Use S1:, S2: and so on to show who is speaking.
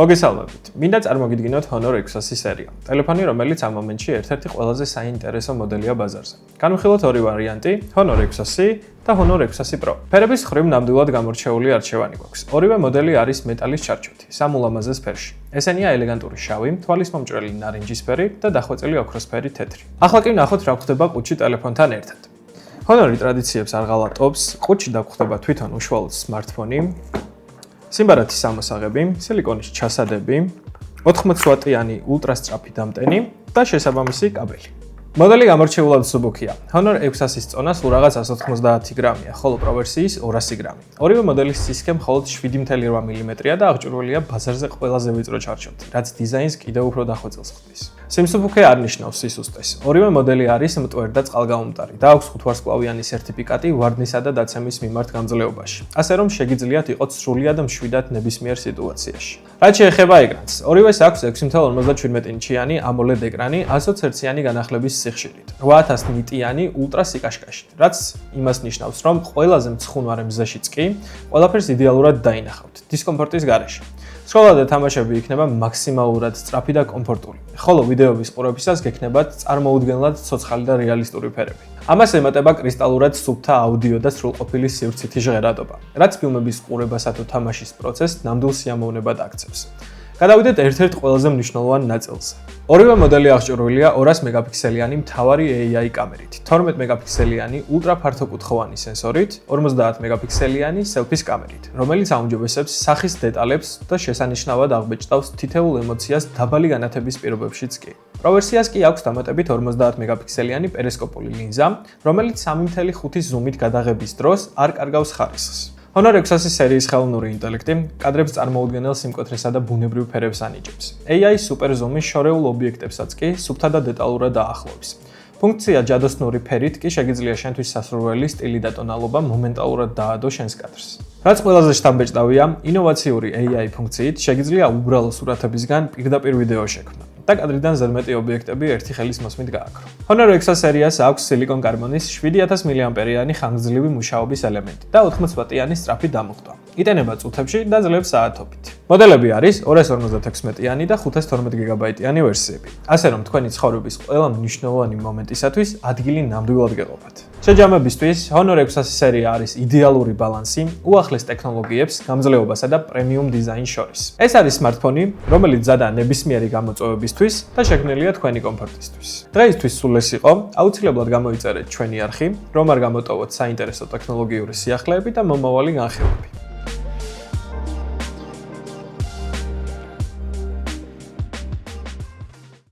S1: მოგესალმებით. მინდა წარმოგიდგინოთ Honor 600 სერია. ტელეფონი, რომელიც ამ მომენტში ერთ-ერთი ყველაზე საინტერესო მოდელია ბაზარზე. განვიხილოთ ორი ვარიანტი, Honor 600 და Honor 600 Pro. ფერების მხრივ ნამდვილად გამორჩეული არჩევანი გვაქვს. ორივე მოდელი არის მეტალის ჩარჩოთი, სამ ულამაზეს ფერში. ესენია ელეგანტური შავი, თვალის მომჭრელი ნარინჯისფერი და დახვეწილი ოქროსფერი თეთრი. ახლა კი ვნახოთ რა გვხდება ყუთში ტელეფონთან ერთად. Honor ტრადიციებს არ ღალატობს, ყუთში დაგვხდება თვითონ უშუალოდ smartphone-ი. სიმბარათის სამოსაღები, სილიკონის ჩასადები, 80 ვატიანი ულტრასწრაფი დამტენი და შესაბამისი კაბელი. მოდელი გამორჩეულად მსუბუქია. Honor 600-ის წონა სულ რაღაც 190 გრამია, ხოლო Pro ვერსიის 200 გრამი. ორივე მოდელის სისქე მხოლოდ 7.8 მმ-ია და აღჭურვილია ბაზარზე ყველაზე ვიწრო ჩარჩოთი, რაც დიზაინს კიდევ უფრო დახვეწილს ხდის. სიმსუბუქე არ ნიშნავს სისუსტეს. ორივე მოდელი არის მტვერ და წყალგაუმტარი და აქვს 5 ვარსკვლავიანი სერტიფიკატი ვარდნისა და დაცემის მიმართ გამძლეობაში. ასე რომ შეგიძლიათ იყოთ სრულიად მშვიდად ნებისმიერ სიტუაციაში. რაც შეეხება ეკრანს, ორივეს აქვს 6.57 ინჩიანი AMOLED ეკრანი 120 ჰერციანი განახლების სიხშირით, 8000 ნიტიანი ულტრა სიკაშკაშით, რაც იმას ნიშნავს, რომ ყველაზე მცხუნვარ მზეშიც კი ყველაფერს იდეალურად დაინახავთ დისკომფორტის გარეშე. სროლა და თამაშები იქნება მაქსიმალურად სწრაფი და კომფორტული, ხოლო ვიდეოების ყურებისას გექნებათ წარმოუდგენლად ცოცხალი და რეალისტური ფერები. ამას ემატება კრისტალურად სუფთა აუდიო და სრულყოფილი სივრცითი ჟღერადობა, რაც ფილმების ყურებასა თუ თამაშის პროცესს ნამდვილ სიამოვნებად აქცევს. გადავიდეთ ერთ-ერთ ყველაზე მნიშვნელოვან ნაწილზე. ორივე მოდელი აღჭურვილია 200 მეგაპიქსელიანი მთავარი AI კამერით, 12 მეგაპიქსელიანი ულტრაფართოკუთხოვანი სენსორით, 50 მეგაპიქსელიანი selfies კამერით, რომელიც აუმჯობესებს სახის დეტალებს და შესანიშნავად აღბეჭდავს თითოეულ ემოციას დაბალი განათების პირობებშიც კი. Pro ვერსიას კი აქვს დამატებით 50 მეგაპიქსელიანი პერისკოპული ლინზა, რომელიც 3.5 ზუმით გადაღების დროს არ კარგავს ხარისხს. Honor 600 სერიის ხელოვნური ინტელექტი კადრებს წარმოუდგენელ სიმკვეთრესა და ბუნებრივ ფერებს ანიჭებს. AI super zoom-ი შორეულ ობიექტებსაც კი სუფთა და დეტალურად აახლოვებს. ფუნქცია ჯადოსნური ფერით კი შეგიძლია შენთვის სასურველი სტილი და ტონალობა მომენტალურად დაადო შენს კადრს. რაც ყველაზე შთამბეჭდავია, ინოვაციური AI ფუნქციით შეგიძლია უბრალო სურათებისგან პირდაპირ ვიდეო შექმნა და კადრიდან ზედმეტი ობიექტები ერთი ხელის მოსმით გააქრო. Honor 600 სერიას აქვს silicon carbon-ის 7000 mAh-იანი ხანგრძლივი მუშაობის ელემენტი და 80 ვატიანი სწრაფი დამუხტვა. იტენება წუთებში და ძლებს საათობით. მოდელები არის 256-იანი და 512 GB-იანი ვერსიები. ასე რომ თქვენი ცხოვრების ყველა მნიშვნელოვანი მომენტისათვის ადგილი ნამდვილად გეყოფათ. შეჯამებისთვის Honor 600 სერია არის იდეალური ბალანსი უახლეს ტექნოლოგიებს, გამძლეობასა და პრემიუმ დიზაინს შორის. ეს არის smartphone-ი, რომელიც ზადა ნებისმიერი გამოწვევებისთვის და შექმნილია თქვენი კომფორტისთვის. დღეისთვის სულ ეს იყო, აუცილებლად გამოიწერეთ ჩვენი არხი, რომ არ გამოტოვოთ საინტერესო ტექნოლოგიური სიახლეები და მომავალი განხილვები.